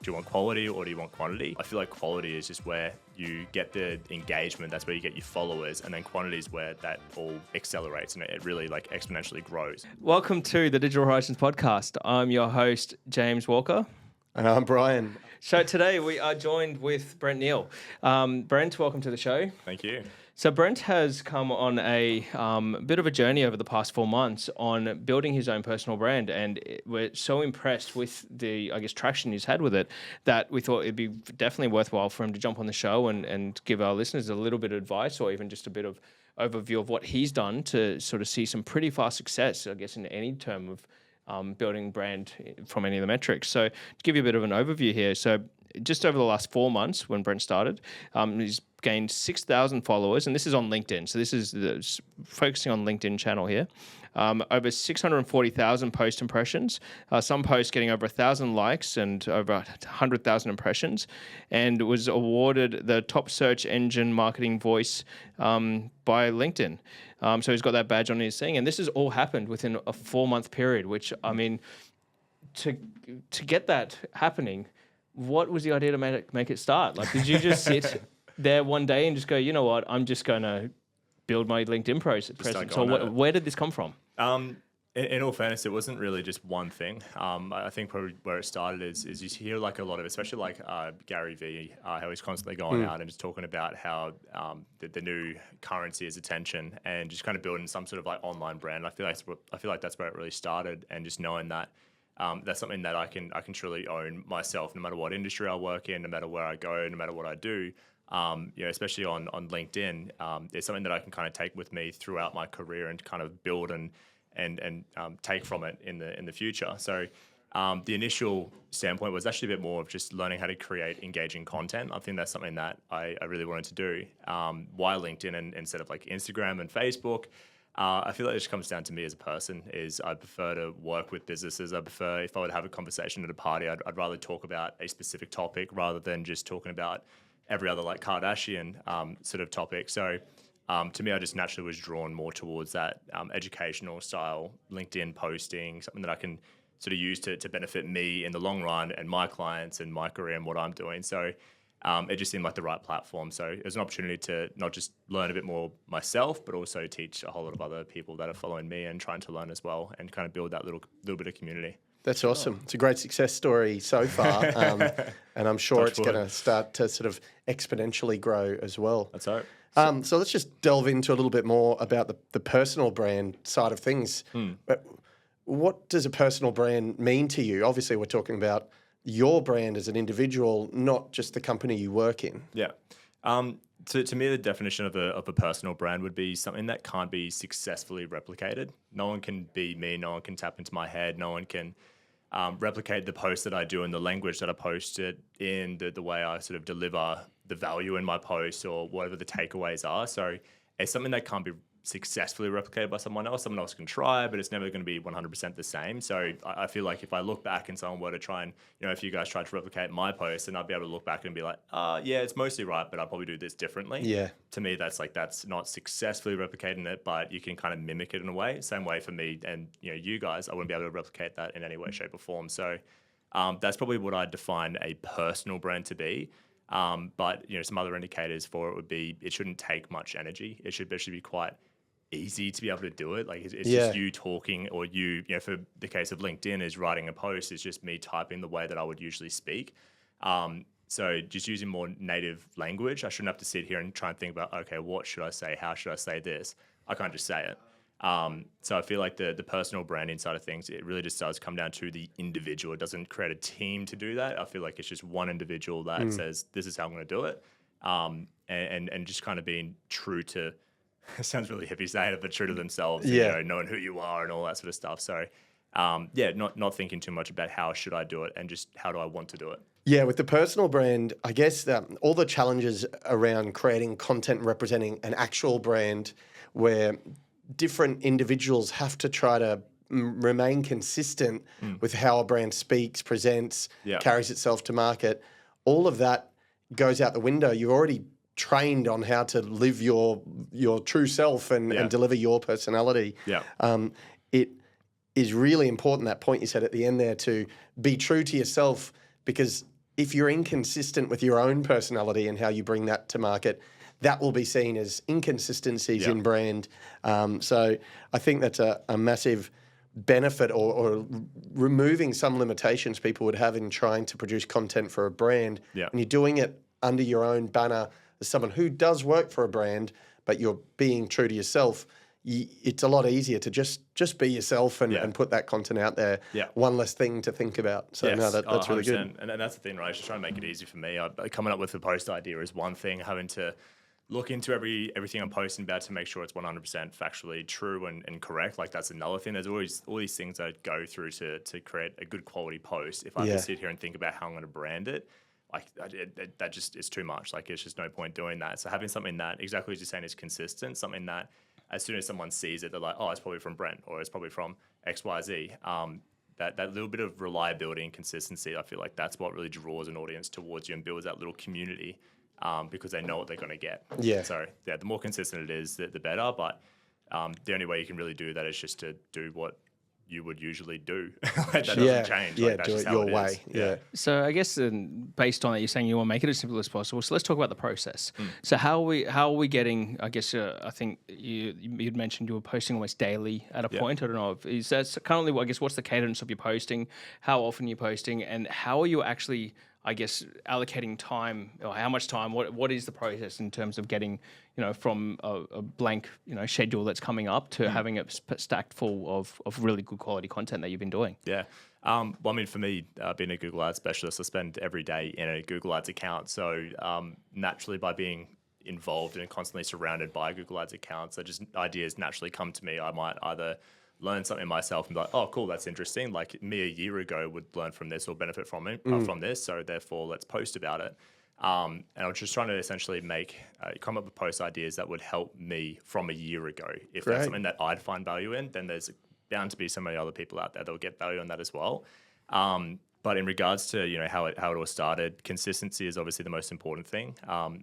Do you want quality or do you want quantity? I feel like quality is just where you get the engagement. That's where you get your followers. And then quantity is where that all accelerates and it really like exponentially grows. Welcome to the Digital Horizons podcast. I'm your host, James Walker. And I'm Brian. So today we are joined with Brent Neal. Brent, welcome to the show. Thank you. So Brent has come on a bit of a journey over the past 4 months on building his own personal brand, and we're so impressed with the, traction he's had with it that we thought it'd be definitely worthwhile for him to jump on the show and give our listeners a little bit of advice or even just a bit of overview of what he's done to sort of see some pretty fast success, I guess, in any term of building brand from any of the metrics. So to give you a bit of an overview here, so just over the last 4 months when Brent started, he's gained 6,000 followers, and this is on LinkedIn. So this is focusing on LinkedIn channel here. Over 640,000 post impressions, some posts getting over 1,000 likes and over 100,000 impressions, and was awarded the top search engine marketing voice by LinkedIn. So he's got that badge on his thing, and this has all happened within a 4-month period, which, I mean, to get that happening, what was the idea to make it start? Like, did you just sit there one day and just go, you know what, I'm just going to build my LinkedIn presence? So where did this come from? In all fairness, it wasn't really just one thing. I think probably where it started is you hear like a lot of, especially like Gary Vee, how he's constantly going out and just talking about how the new currency is attention and just kind of building some sort of like online brand. I feel like that's where it really started, and just knowing that that's something that I can truly own myself, no matter what industry I work in, no matter where I go, no matter what I do. Especially on LinkedIn, it's something that I can kind of take with me throughout my career and kind of build and take from it in the future. So the initial standpoint was actually a bit more of just learning how to create engaging content. I think that's something that I really wanted to do. Why LinkedIn and instead of like Instagram and Facebook? I feel like it just comes down to me as a person. Is I prefer to work with businesses. I prefer, if I would have a conversation at a party, I'd rather talk about a specific topic rather than just talking about every other like Kardashian sort of topic. So to me, I just naturally was drawn more towards that educational style LinkedIn posting, something that I can sort of use to benefit me in the long run and my clients and my career and what I'm doing. So it just seemed like the right platform. So it was an opportunity to not just learn a bit more myself, but also teach a whole lot of other people that are following me and trying to learn as well, and kind of build that little bit of community. That's awesome. It's a great success story so far, and I'm sure it's going to start to sort of exponentially grow as well. That's right. So let's just delve into a little bit more about the personal brand side of things. What does a personal brand mean to you? Obviously, we're talking about your brand as an individual, not just the company you work in. Yeah. To me, the definition of a personal brand would be something that can't be successfully replicated. No one can be me. No one can tap into my head. No one can replicate the post that I do and the language that I post it in, the way I sort of deliver the value in my posts or whatever the takeaways are. So it's something that can't be successfully replicated by someone else. Someone else can try, but it's never going to be 100% the same. So I feel like if I look back and someone were to try and, if you guys tried to replicate my post, then I'd be able to look back and be like, yeah, it's mostly right, but I'll probably do this differently. Yeah. To me, that's not successfully replicating it, but you can kind of mimic it in a way. Same way for me and, you guys, I wouldn't be able to replicate that in any way, shape or form. So that's probably what I'd define a personal brand to be. But, some other indicators for it would be, it shouldn't take much energy. It should be quite easy to be able to do it. Like it's just you talking, or for the case of LinkedIn is writing a post, it's just me typing the way that I would usually speak. So just using more native language. I shouldn't have to sit here and try and think about, okay, what should I say? How should I say this? I can't just say it. So I feel like the personal branding side of things, it really just does come down to the individual. It doesn't create a team to do that. I feel like it's just one individual that says, this is how I'm going to do it. And just kind of being true to, it sounds really hippie saying it, but true to themselves, knowing who you are and all that sort of stuff. So, not thinking too much about how should I do it and just how do I want to do it. Yeah, with the personal brand, I guess all the challenges around creating content representing an actual brand where different individuals have to try to remain consistent with how a brand speaks, presents, carries itself to market, all of that goes out the window. You're already trained on how to live your true self and deliver your personality. It is really important, that point you said at the end there, to be true to yourself, because if you're inconsistent with your own personality and how you bring that to market, that will be seen as inconsistencies in brand. So I think that's a massive benefit or removing some limitations people would have in trying to produce content for a brand. Yeah. And you're doing it under your own banner as someone who does work for a brand, but you're being true to yourself. It's a lot easier to just be yourself and put that content out there. Yeah. One less thing to think about. So no, that's really good. And that's the thing, right? Just trying to make it easy for me. Coming up with the post idea is one thing. Having to look into everything I'm posting about to make sure it's 100% factually true and correct. Like that's another thing. There's always all these things I go through to create a good quality post. If I have to sit here and think about how I'm going to brand it, like that just is too much. Like it's just no point doing that. So having something that exactly as you're saying is consistent, something that as soon as someone sees it, they're like, oh, it's probably from Brent or it's probably from XYZ. That little bit of reliability and consistency, I feel like that's what really draws an audience towards you and builds that little community because they know what they're going to get. Yeah. So the more consistent it is, the better. But the only way you can really do that is just to do what you would usually do. That doesn't change. Yeah, like, that's do just it how your way. is. Yeah. So I guess based on that, you're saying you want to make it as simple as possible. So let's talk about the process. So how are we getting? I guess I think you'd mentioned you were posting almost daily at a point. I don't know. Is that currently? I guess what's the cadence of your posting? How often you're posting, and how are you actually? I guess allocating time or how much time. What is the process in terms of getting from a blank schedule that's coming up to having it stacked full of really good quality content that you've been doing? Yeah. Well, I mean, for me, being a Google Ads specialist, I spend every day in a Google Ads account. So naturally, by being involved and constantly surrounded by Google Ads accounts, ideas naturally come to me. I might either learn something myself and be like, oh, cool, that's interesting. Like me a year ago would learn from this or benefit from it, from this. So therefore, let's post about it. And I was just trying to essentially come up with post ideas that would help me from a year ago. If that's something that I'd find value in, then there's bound to be so many other people out there that will get value in that as well. But in regards to how it all started, consistency is obviously the most important thing.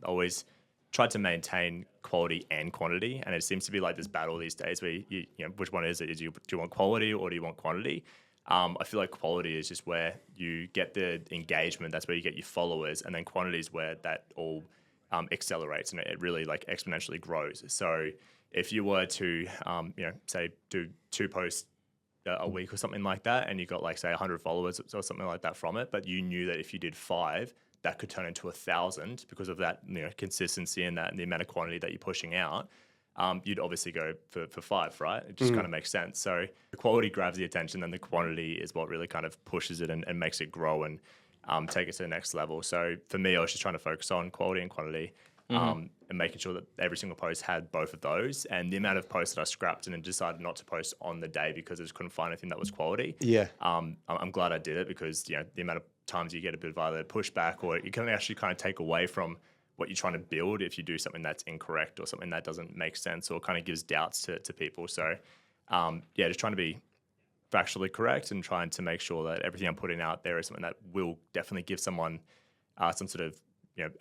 Always tried to maintain quality and quantity, and it seems to be like this battle these days where you which one is it? Do you want quality or do you want quantity? I feel like quality is just where you get the engagement. That's where you get your followers, and then quantity is where that all accelerates and it really like exponentially grows. So if you were to say do 2 posts a week or something like that, and you got like say 100 followers or something like that from it, but you knew that if you did 5, that could turn into 1,000 because of that consistency and the amount of quantity that you're pushing out. You'd obviously go for 5, right? It just kind of makes sense. So the quality grabs the attention, and the quantity is what really kind of pushes it and makes it grow and take it to the next level. So for me, I was just trying to focus on quality and quantity. And making sure that every single post had both of those. And the amount of posts that I scrapped and then decided not to post on the day because I just couldn't find anything that was quality. Yeah. I'm glad I did it because the amount of times you get a bit of either pushback or you can actually kind of take away from what you're trying to build if you do something that's incorrect or something that doesn't make sense or kind of gives doubts to people. So just trying to be factually correct and trying to make sure that everything I'm putting out there is something that will definitely give someone some sort of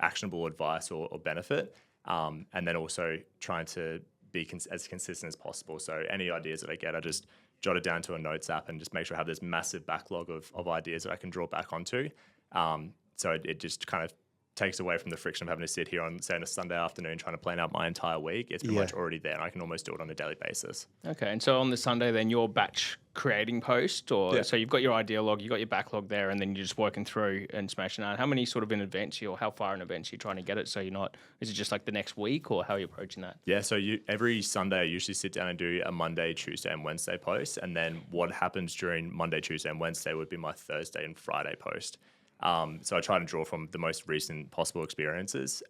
actionable advice or benefit, and then also trying to be as consistent as possible. So any ideas that I get, I just jot it down to a notes app and just make sure I have this massive backlog of ideas that I can draw back onto. So it just kind of takes away from the friction of having to sit here on, say, on a Sunday afternoon trying to plan out my entire week. It's pretty much already there, and I can almost do it on a daily basis. Okay, and so on the Sunday, then you're batch creating post, or so you've got your idea log, you've got your backlog there, and then you're just working through and smashing out. How many sort of in advance or how far in advance are you trying to get it? So you're not, is it just like the next week, or how are you approaching that? Yeah, so every Sunday I usually sit down and do a Monday, Tuesday, and Wednesday post, and then what happens during Monday, Tuesday, and Wednesday would be my Thursday and Friday post. So I try to draw from the most recent possible experiences.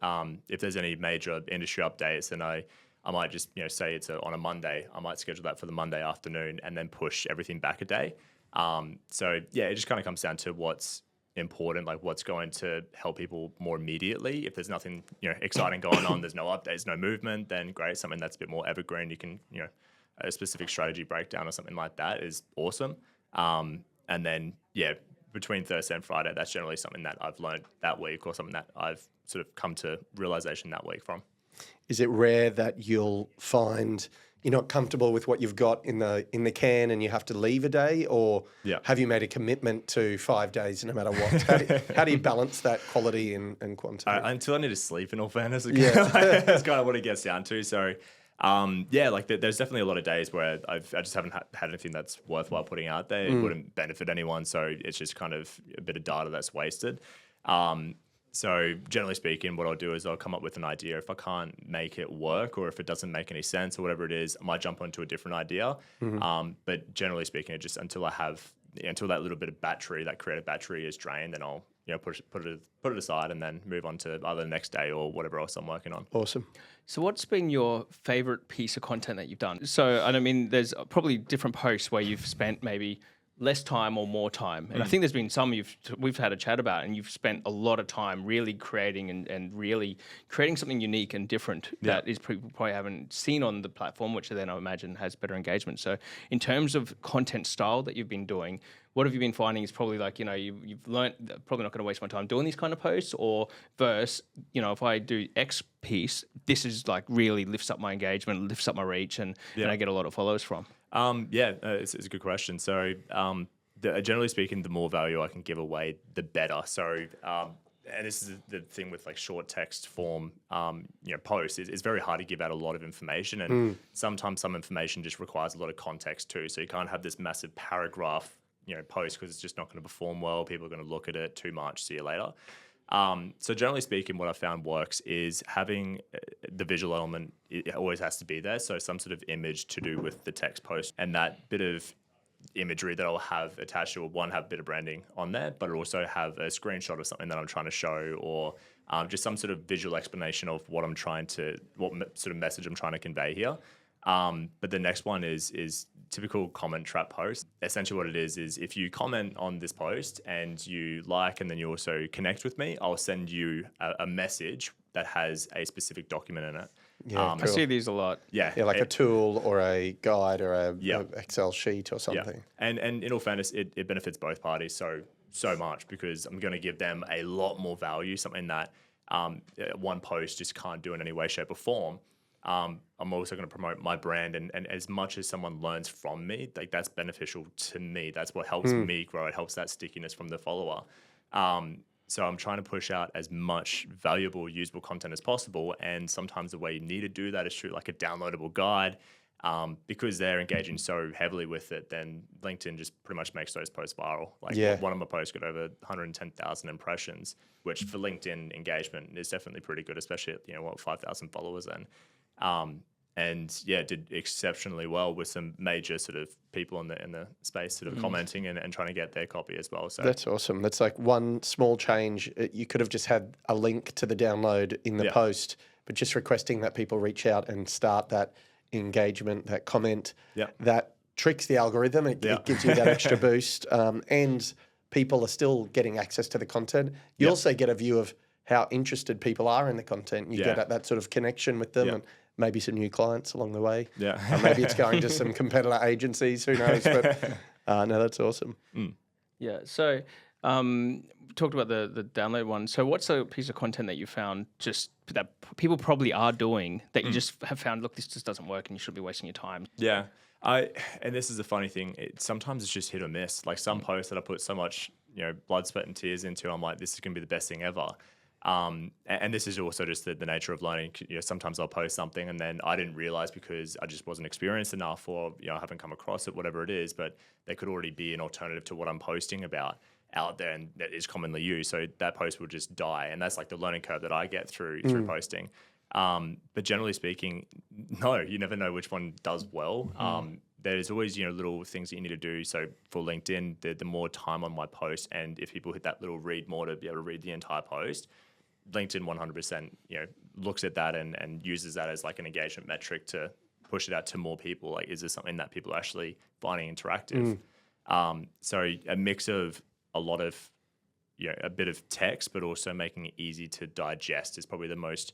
If there's any major industry updates, then I might just say it's on a Monday. I might schedule that for the Monday afternoon and then push everything back a day. So it just kind of comes down to what's important, like what's going to help people more immediately. If there's nothing exciting going on, there's no updates, no movement, then great. Something that's a bit more evergreen, you can a specific strategy breakdown or something like that is awesome. And then between Thursday and Friday, that's generally something that I've learned that week or something that I've sort of come to realization that week from. Is it rare that you'll find you're not comfortable with what you've got in the can and you have to leave a day, or have you made a commitment to 5 days no matter what? How do you balance that quality and quantity? Until I need to sleep, in all fairness. Yeah. That's kind of what it gets down to. So, there's definitely a lot of days where I just haven't had anything that's worthwhile putting out there. It wouldn't benefit anyone. So it's just kind of a bit of data that's wasted. So generally speaking, what I'll do is I'll come up with an idea. If I can't make it work, or if it doesn't make any sense or whatever it is, I might jump onto a different idea. But generally speaking, it just until that little bit of battery, that creative battery is drained, then I'll put it aside and then move on to either the next day or whatever else I'm working on. Awesome. So what's been your favorite piece of content that you've done? So, I mean, there's probably different posts where you've spent maybe less time or more time. And I think there's been some we've had a chat about, and you've spent a lot of time really creating and really creating something unique and different that is people probably haven't seen on the platform, which then I imagine has better engagement. So in terms of content style that you've been doing, what have you been finding is probably like, you've learned probably not going to waste my time doing these kind of posts, or versus, if I do X piece, this is like really lifts up my engagement, lifts up my reach, and I get a lot of followers from. It's a good question. So, generally speaking, the more value I can give away, the better. So, and this is the thing with like short text form, posts. It's very hard to give out a lot of information, and sometimes some information just requires a lot of context too. So you can't have this massive paragraph, post, because it's just not going to perform well. People are going to look at it too much. See you later. So generally speaking, what I found works is having the visual element. It always has to be there. So some sort of image to do with the text post, and that bit of imagery that I'll have attached to one, have a bit of branding on there, but also have a screenshot of something that I'm trying to show, or just some sort of visual explanation of what sort of message I'm trying to convey here. But the next one is typical comment trap post. Essentially what it is if you comment on this post and you like, and then you also connect with me, I'll send you a message that has a specific document in it. Yeah, I see these a lot. Yeah, like a tool or a guide or a Excel sheet or something. Yeah. And in all fairness, it benefits both parties so much, because I'm going to give them a lot more value, something that one post just can't do in any way, shape or form. I'm also going to promote my brand, and as much as someone learns from me, like that's beneficial to me. That's what helps me grow. It helps that stickiness from the follower. So I'm trying to push out as much valuable, usable content as possible. And sometimes the way you need to do that is through like a downloadable guide. Because they're engaging so heavily with it, then LinkedIn just pretty much makes those posts viral. Like one of my posts got over 110,000 impressions, which for LinkedIn engagement is definitely pretty good, especially at 5,000 followers then. Did exceptionally well with some major sort of people in the space sort of commenting and trying to get their copy as well. So that's awesome. That's like one small change. You could have just had a link to the download in the post, but just requesting that people reach out and start that engagement, that comment, that tricks the algorithm. It gives you that extra boost, and people are still getting access to the content. You also get a view of how interested people are in the content. You get that sort of connection with them, and maybe some new clients along the way. Yeah. Maybe it's going to some competitor agencies, who knows? But no, that's awesome. Yeah. So talked about the download one. So what's a piece of content that you found just that people probably are doing that you just have found, look, this just doesn't work and you should be wasting your time? Yeah. And this is a funny thing. Sometimes it's just hit or miss. Like some posts that I put so much, blood, sweat and tears into, I'm like, this is going to be the best thing ever. And this is also just the nature of learning. Sometimes I'll post something and then I didn't realize because I just wasn't experienced enough, or I haven't come across it, whatever it is. But there could already be an alternative to what I'm posting about out there, and that is commonly used. So that post will just die, and that's like the learning curve that I get through posting. But generally speaking, no, you never know which one does well. There's always little things that you need to do. So for LinkedIn, the more time on my post, and if people hit that little read more to be able to read the entire post, LinkedIn 100% looks at that and uses that as like an engagement metric to push it out to more people. Like, is this something that people are actually finding interactive? So a mix of a lot of a bit of text, but also making it easy to digest is probably the most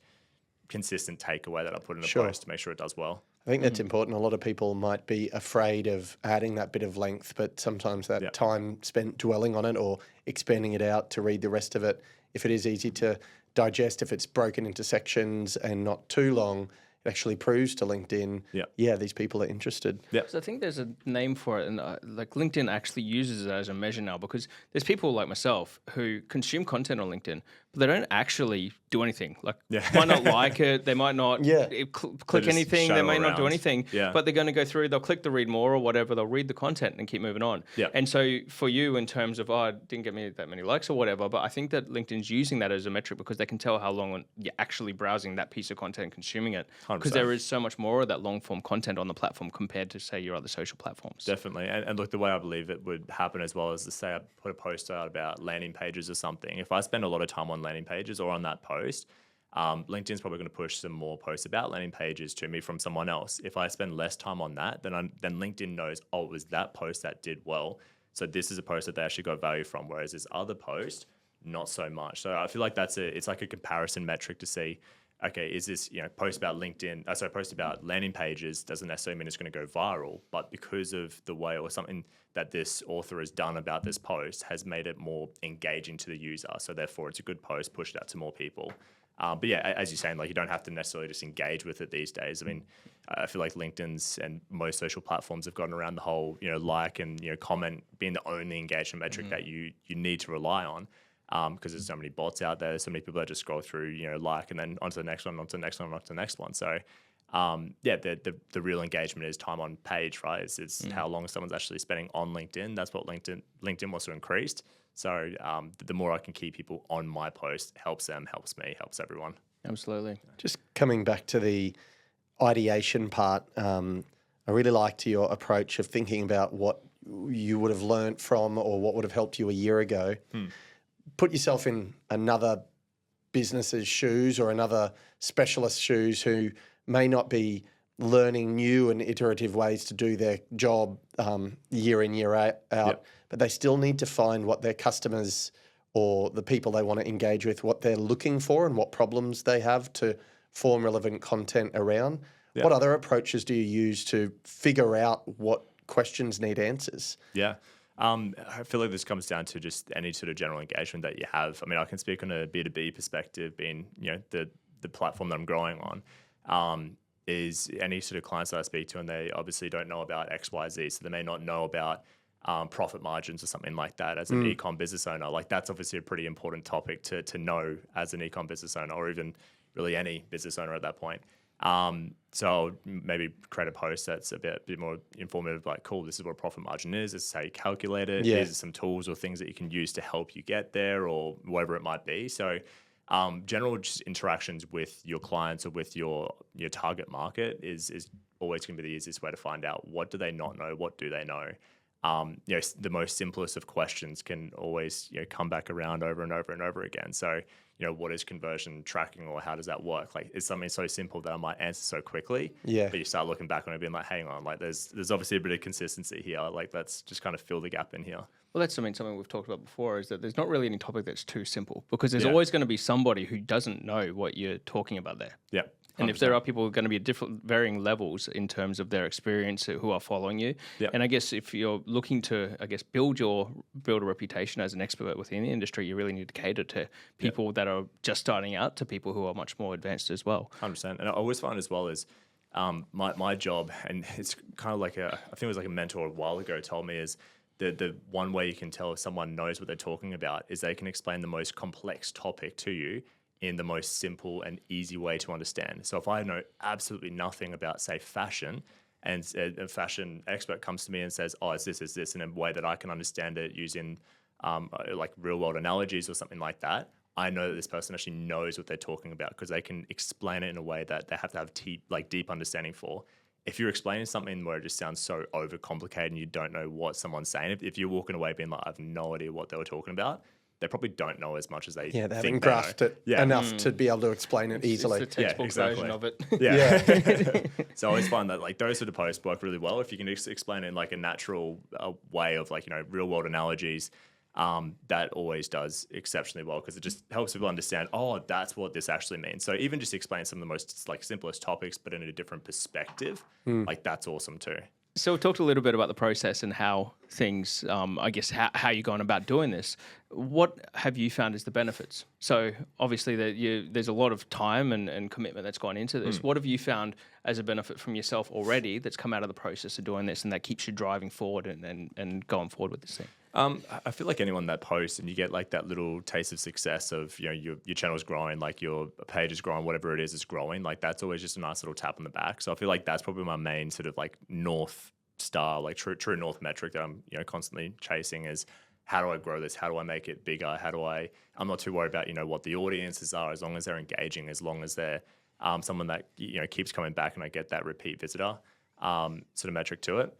consistent takeaway that I put in a post to make sure it does well. I think that's important. A lot of people might be afraid of adding that bit of length, but sometimes that time spent dwelling on it or expanding it out to read the rest of it, if it is easy to digest, if it's broken into sections and not too long, it actually proves to LinkedIn, yeah, these people are interested. Yeah. So I think there's a name for it, and like LinkedIn actually uses it as a measure now, because there's people like myself who consume content on LinkedIn, but they don't actually do anything. Like, might not like it, they might not click just anything, they show may not do around. anything, Yeah. but they're going to go through, they'll click the read more or whatever, they'll read the content and keep moving on. Yeah. And so for you, in terms of, it didn't get me that many likes or whatever, but I think that LinkedIn's using that as a metric because they can tell how long you're actually browsing that piece of content and consuming it. 100%. Because there is so much more of that long form content on the platform compared to, say, your other social platforms. Definitely. And look, the way I believe it would happen as well is to say I put a post out about landing pages or something. If I spend a lot of time on landing pages or on that post, LinkedIn's probably going to push some more posts about landing pages to me from someone else. If I spend less time on that, then LinkedIn knows, oh, it was that post that did well. So this is a post that they actually got value from, whereas this other post, not so much. So I feel like it's like a comparison metric to see, okay, is this, post about post about landing pages doesn't necessarily mean it's going to go viral, but because of the way or something that this author has done about this post has made it more engaging to the user. So therefore it's a good post, push it out to more people. But yeah, as you're saying, like you don't have to necessarily just engage with it these days. I mean, I feel like LinkedIn's and most social platforms have gotten around the whole, like and comment being the only engagement metric that you need to rely on. Because there's so many bots out there, there's so many people that just scroll through, like, and then onto the next one, onto the next one, onto the next one. So, the real engagement is time on page, right? It's how long someone's actually spending on LinkedIn. That's what LinkedIn wants to increase. So, the more I can keep people on my post helps them, helps me, helps everyone. Absolutely. Just coming back to the ideation part, I really liked your approach of thinking about what you would have learnt from or what would have helped you a year ago. Put yourself in another business's shoes or another specialist's shoes who may not be learning new and iterative ways to do their job year in, year out, but they still need to find what their customers or the people they want to engage with, what they're looking for and what problems they have to form relevant content around. What other approaches do you use to figure out what questions need answers? Yeah. I feel like this comes down to just any sort of general engagement that you have. I mean, I can speak on a B2B perspective, being, the platform that I'm growing on, is any sort of clients that I speak to, and they obviously don't know about X, Y, Z. So they may not know about profit margins or something like that as an e-com business owner. Like that's obviously a pretty important topic to know as an e-com business owner, or even really any business owner at that point. So I'll maybe create a post that's a bit more informative, like, cool, this is what a profit margin is. This is how you calculate it. These are some tools or things that you can use to help you get there or whatever it might be. So general just interactions with your clients or with your target market is always going to be the easiest way to find out what do they not know, what do they know. The most simplest of questions can always come back around over and over and over again. So what is conversion tracking, or how does that work? Like, it's something so simple that I might answer so quickly. But you start looking back on it, being like, hang on, like there's obviously a bit of consistency here. Like, let's just kind of fill the gap in here. Well, that's something we've talked about before, is that there's not really any topic that's too simple, because there's always going to be somebody who doesn't know what you're talking about there. Yeah. And if there are people going to be at different varying levels in terms of their experience who are following you, and I guess if you're looking to, build a reputation as an expert within the industry, you really need to cater to people that are just starting out to people who are much more advanced as well. 100%. And I always find as well is my job, and it's kind of like I think it was like a mentor a while ago told me, is the one way you can tell if someone knows what they're talking about is they can explain the most complex topic to you in the most simple and easy way to understand. So if I know absolutely nothing about, say, fashion, and a fashion expert comes to me and says, oh, it's this, in a way that I can understand it using like real world analogies or something like that, I know that this person actually knows what they're talking about because they can explain it in a way that they have to have deep understanding for. If you're explaining something where it just sounds so overcomplicated and you don't know what someone's saying, if you're walking away being like, I have no idea what they were talking about, they probably don't know as much as they they think haven't grasped it enough to be able to explain it easily. It's the textbook version of it. So I always find that like those sort of posts work really well if you can explain it in like a natural way of like, real world analogies. That always does exceptionally well because it just helps people understand, oh, that's what this actually means. So even just explain some of the most like simplest topics, but in a different perspective, like that's awesome too. So we talked a little bit about the process and how things, I guess, how you're going about doing this. What have you found is the benefits? So obviously there's a lot of time and commitment that's gone into this. What have you found as a benefit from yourself already that's come out of the process of doing this and that keeps you driving forward and going forward with this thing? I feel like anyone that posts and you get like that little taste of success of, you know, your channel's growing, like your page is growing, whatever it is growing, like that's always just a nice little tap on the back. So I feel like that's probably my main sort of like North Star, like true North metric that I'm, you know, constantly chasing is how do I grow this? How do I make it bigger? I'm not too worried about, you know, what the audiences are, as long as they're engaging, as long as they're someone that, you know, keeps coming back and I get that repeat visitor sort of metric to it.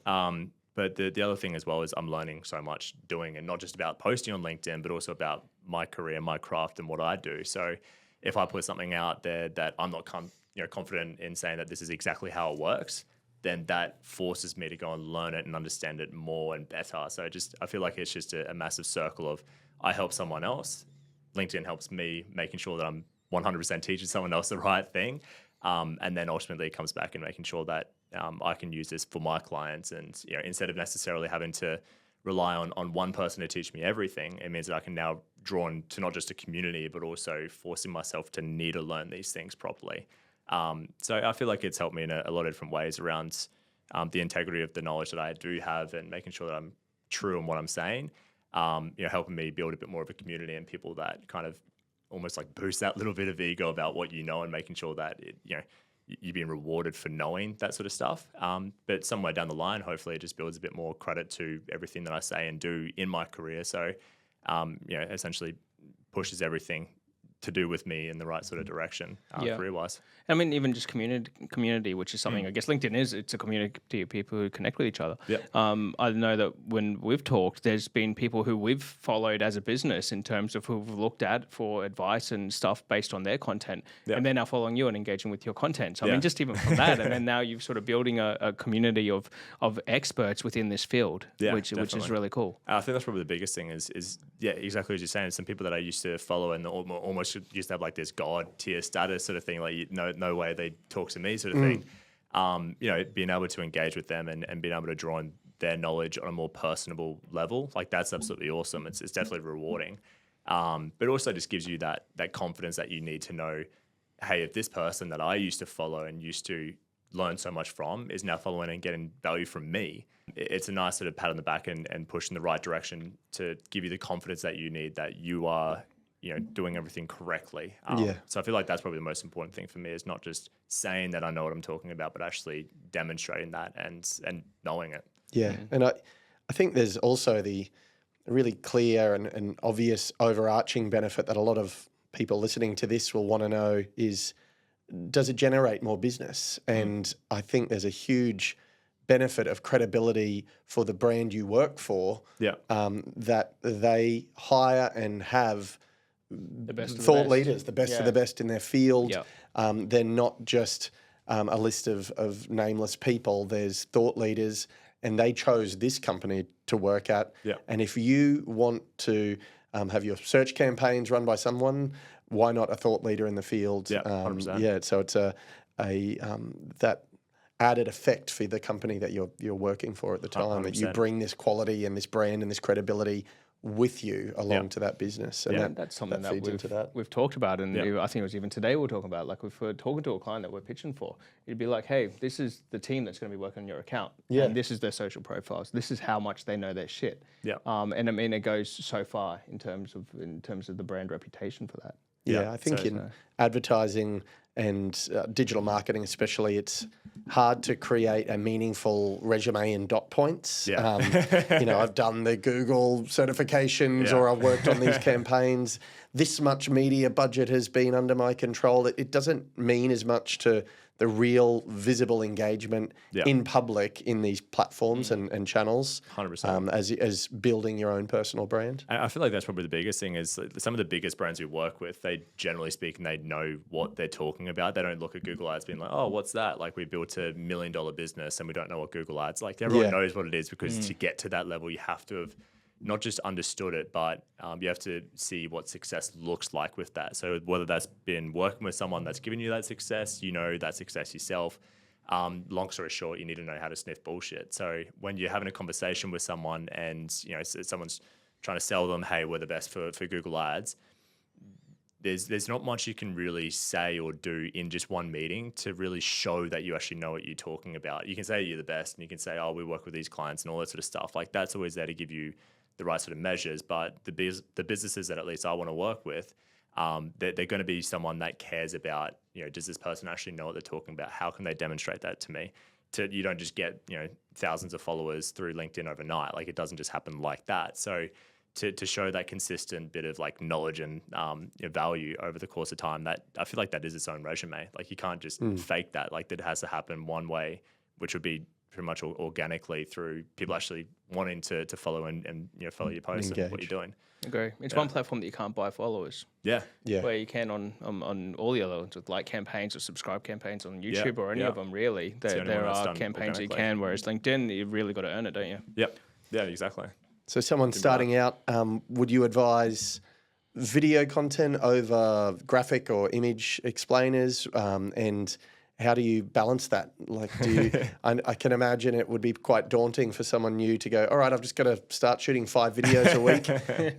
But the other thing as well is I'm learning so much doing, and not just about posting on LinkedIn, but also about my career, my craft, and what I do. So if I put something out there that I'm not confident in saying that this is exactly how it works, then that forces me to go and learn it and understand it more and better. So I feel like it's just a massive circle of I help someone else, LinkedIn helps me, making sure that I'm 100% teaching someone else the right thing. And then ultimately it comes back and making sure that I can use this for my clients. And, you know, instead of necessarily having to rely on one person to teach me everything, it means that I can now draw into not just a community, but also forcing myself to need to learn these things properly. So I feel like it's helped me in a lot of different ways around the integrity of the knowledge that I do have and making sure that I'm true in what I'm saying, you know, helping me build a bit more of a community and people that kind of almost like boost that little bit of ego about what you know and making sure that, you know, you're being rewarded for knowing that sort of stuff. But somewhere down the line, hopefully it just builds a bit more credit to everything that I say and do in my career. So, you know, essentially pushes everything to do with me in the right sort of direction career-wise. I mean, even just community, which is something I guess LinkedIn it's a community of people who connect with each other. Yep. I know that when we've talked, there's been people who we've followed as a business in terms of who've looked at for advice and stuff based on their content, and they're now following you and engaging with your content. So I mean, just even from that, and then now you're sort of building a community of experts within this field, which is really cool. I think that's probably the biggest thing is exactly as you're saying. Some people that I used to follow and almost used to have like this god tier status sort of thing, like no way they talk to me sort of thing. You know, being able to engage with them and being able to draw on their knowledge on a more personable level, like that's absolutely awesome. It's definitely rewarding. But it also just gives you that confidence that you need to know, hey, if this person that I used to follow and used to learn so much from is now following and getting value from me, it's a nice sort of pat on the back and push in the right direction to give you the confidence that you need, that you are, you know, doing everything correctly. So I feel like that's probably the most important thing for me, is not just saying that I know what I'm talking about, but actually demonstrating that and knowing it. Yeah. And I think there's also the really clear and obvious overarching benefit that a lot of people listening to this will want to know is, does it generate more business? And I think there's a huge benefit of credibility for the brand you work for, that they hire and have The best of thought the best. leaders, the best of the best in their field. Yeah. They're not just a list of nameless people. There's thought leaders, and they chose this company to work at. And if you want to have your search campaigns run by someone, why not a thought leader in the field? 100%. So it's that added effect for the company that you're working for at the time, 100%. that you bring this quality and this brand and this credibility with you along to that business. And That's something that feeds into that. we've talked about, and I think it was even today we were talking about, like if we're talking to a client that we're pitching for, it'd be like, hey, this is the team that's going to be working on your account, and this is their social profiles, this is how much they know their shit. And I mean, it goes so far in terms of the brand reputation for that. I think in advertising and digital marketing especially, it's hard to create a meaningful resume in dot points. You know, I've done the Google certifications or I've worked on these campaigns. This much media budget has been under my control. It doesn't mean as much to the real visible engagement in public in these platforms and channels 100%. As building your own personal brand. I feel like that's probably the biggest thing is some of the biggest brands we work with, they generally speaking, they know what they're talking about. They don't look at Google Ads being like, oh, what's that? Like we built $1 million business and we don't know what Google Ads, like everyone knows what it is, because to get to that level, you have to have not just understood it, but you have to see what success looks like with that. So whether that's been working with someone that's given you that success, you know that success yourself, Long story short, you need to know how to sniff bullshit. So when you're having a conversation with someone and someone's trying to sell them, hey, we're the best for Google Ads, there's not much you can really say or do in just one meeting to really show that you actually know what you're talking about. You can say you're the best, and you can say, oh, we work with these clients and all that sort of stuff. Like, that's always there to give you the right sort of measures. But the businesses that at least I want to work with, they're going to be someone that cares about, does this person actually know what they're talking about? How can they demonstrate that to me? You don't just get, thousands of followers through LinkedIn overnight. Like, it doesn't just happen like that. So to show that consistent bit of like knowledge and value over the course of time, that I feel like that is its own resume. Like, you can't just fake that. Like, that has to happen one way, which would be pretty much organically through people actually wanting to follow and follow your posts and what you're doing. Agree. It's one platform that you can't buy followers. Yeah. Where you can on all the other ones with like campaigns or subscribe campaigns on YouTube or any of them, really. There are campaigns that you can, whereas LinkedIn, you've really got to earn it, don't you? Yep. Yeah, exactly. So someone starting out, would you advise video content over graphic or image explainers? And how do you balance that? Like, do you? I can imagine it would be quite daunting for someone new to go, all right, I've just got to start shooting 5 videos a week.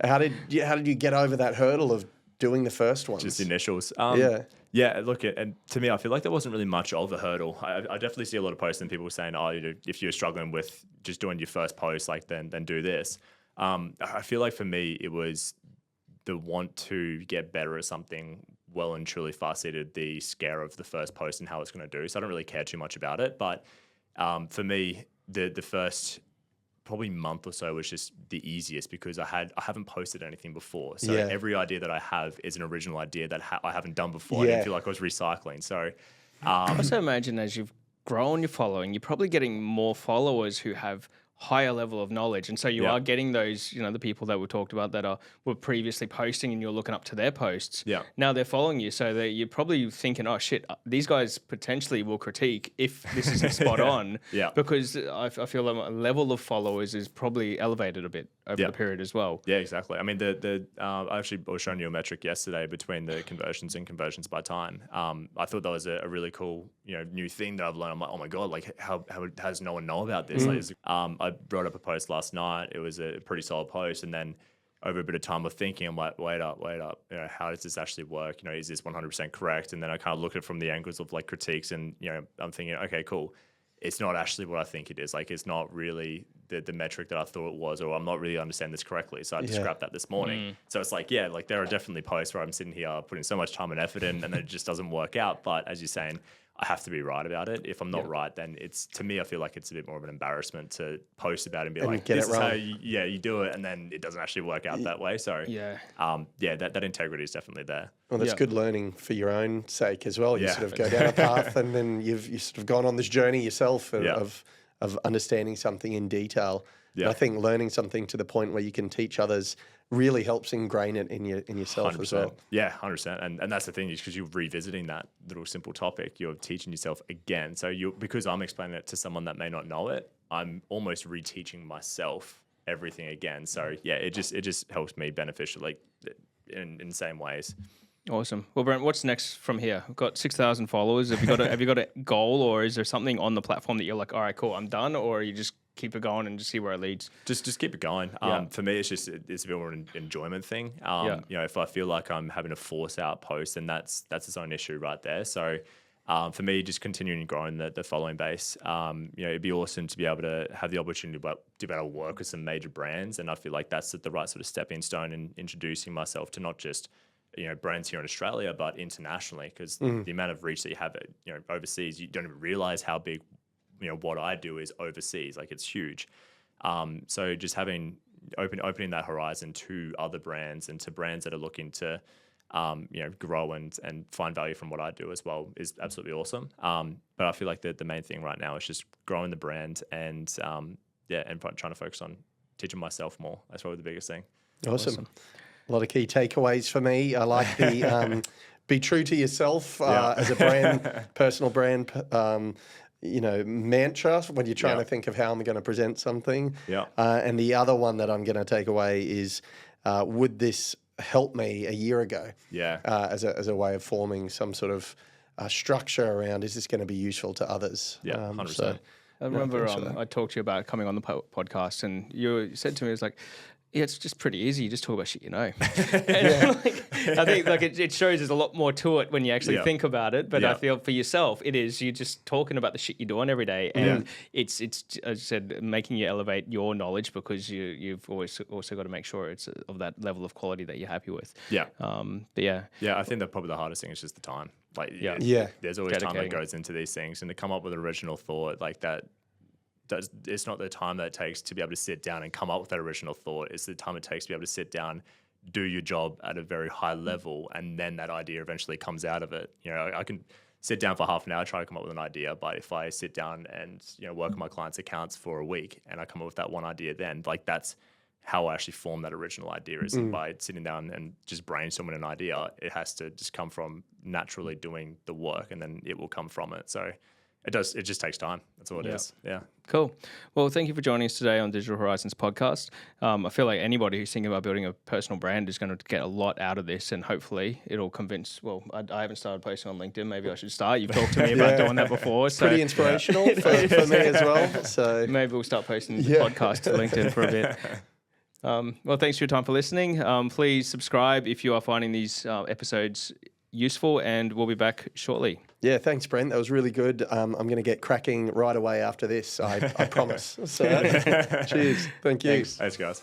How did you get over that hurdle of doing the first ones? Just initials. Yeah, look, and to me, I feel like there wasn't really much of a hurdle. I definitely see a lot of posts and people saying, oh, if you're struggling with just doing your first post, like then do this. I feel like for me, it was the want to get better at something well and truly far-seated the scare of the first post and how it's going to do. So I don't really care too much about it. But for me, the first probably month or so was just the easiest because I haven't posted anything before. So every idea that I have is an original idea that I haven't done before. I didn't feel like I was recycling. So I also imagine as you've grown your following, you're probably getting more followers who have higher level of knowledge, and so you are getting those, the people that we talked about that were previously posting, and you're looking up to their posts. Yeah. Now they're following you, so that you're probably thinking, oh shit, these guys potentially will critique if this isn't spot on. Yeah. Because I feel like the level of followers is probably elevated a bit over the period as well. Yeah, exactly. I mean, I actually was showing you a metric yesterday between the conversions and conversions by time. I thought that was a really cool, new thing that I've learned. I'm like, oh my god, like how does no one know about this? Like, I brought up a post last night. It was a pretty solid post, and then over a bit of time of thinking, I'm like, wait up. How does this actually work? Is this 100% correct? And then I kind of look at it from the angles of like critiques, and I'm thinking, okay, cool. It's not actually what I think it is. Like, it's not really the metric that I thought it was, or I'm not really understanding this correctly. So I just scrapped that this morning. So it's like, like there are definitely posts where I'm sitting here putting so much time and effort in, and then it just doesn't work out. But as you're saying, I have to be right about it. If I'm not right, then to me, I feel like it's a bit more of an embarrassment to post about it and be like, this is how you do it, and then it doesn't actually work out that way. So that integrity is definitely there. Well, that's good learning for your own sake as well. You sort of go down a path, and then you sort of gone on this journey yourself of understanding something in detail. Yeah. And I think learning something to the point where you can teach others really helps ingrain it in yourself 100%. As well. Yeah, 100%. And that's the thing, is because you're revisiting that little simple topic, you're teaching yourself again. So because I'm explaining it to someone that may not know it, I'm almost reteaching myself everything again. So it just helps me beneficially in the same ways. Awesome. Well, Brent, what's next from here? We've got 6,000 followers. Have you got a goal, or is there something on the platform that you're like, all right, cool, I'm done, or you just keep it going and just see where it leads? Just keep it going. For me, it's a bit more an enjoyment thing. If I feel like I'm having to force out posts, then that's its own issue right there. So for me, just continuing growing the following base, it'd be awesome to be able to have the opportunity to be able to work with some major brands, and I feel like that's the right sort of stepping stone in introducing myself to not just brands here in Australia, but internationally, because the amount of reach that you have, overseas, you don't even realize how big, what I do is overseas. Like, it's huge. So just opening that horizon to other brands and to brands that are looking to, grow and find value from what I do as well is absolutely awesome. But I feel like the main thing right now is just growing the brand and trying to focus on teaching myself more. That's probably the biggest thing. Awesome. A lot of key takeaways for me. I like the be true to yourself as a brand, personal brand, mantra when you're trying to think of how I'm going to present something. Yeah. And the other one that I'm going to take away is, would this help me a year ago? Yeah. As a way of forming some sort of structure around, is this going to be useful to others? Yeah, 100%. I remember thanks for that. I talked to you about coming on the podcast, and you said to me, it's like, yeah, it's just pretty easy. You just talk about shit you know. And I think like it shows there's a lot more to it when you actually think about it. But I feel for yourself, it is you're just talking about the shit you're doing every day, and it's as I said, making you elevate your knowledge because you've always also got to make sure it's of that level of quality that you're happy with. Yeah. But yeah. Yeah, I think that probably the hardest thing is just the time. Like, there's always time that goes into these things, and to come up with an original thought like that. It's not the time that it takes to be able to sit down and come up with that original thought. It's the time it takes to be able to sit down, do your job at a very high level, and then that idea eventually comes out of it. You know, I can sit down for half an hour, try to come up with an idea, but if I sit down and, you know, work on my clients' accounts for a week and I come up with that one idea, then like that's how I actually form that original idea is by sitting down and just brainstorming an idea. It has to just come from naturally doing the work, and then it will come from it. So it just takes time. That's all it is. Yeah. Cool. Well, thank you for joining us today on Digital Horizons podcast. I feel like anybody who's thinking about building a personal brand is going to get a lot out of this, and hopefully it'll convince. Well, I haven't started posting on LinkedIn. Maybe I should start. You've talked to me about doing that before. So pretty inspirational for me as well. So maybe we'll start posting the podcast to LinkedIn for a bit. Well, thanks for your time for listening. Please subscribe if you are finding these episodes useful, and we'll be back shortly. Yeah, thanks, Brent. That was really good. I'm going to get cracking right away after this. I promise. So, cheers. Thank you. Thanks guys.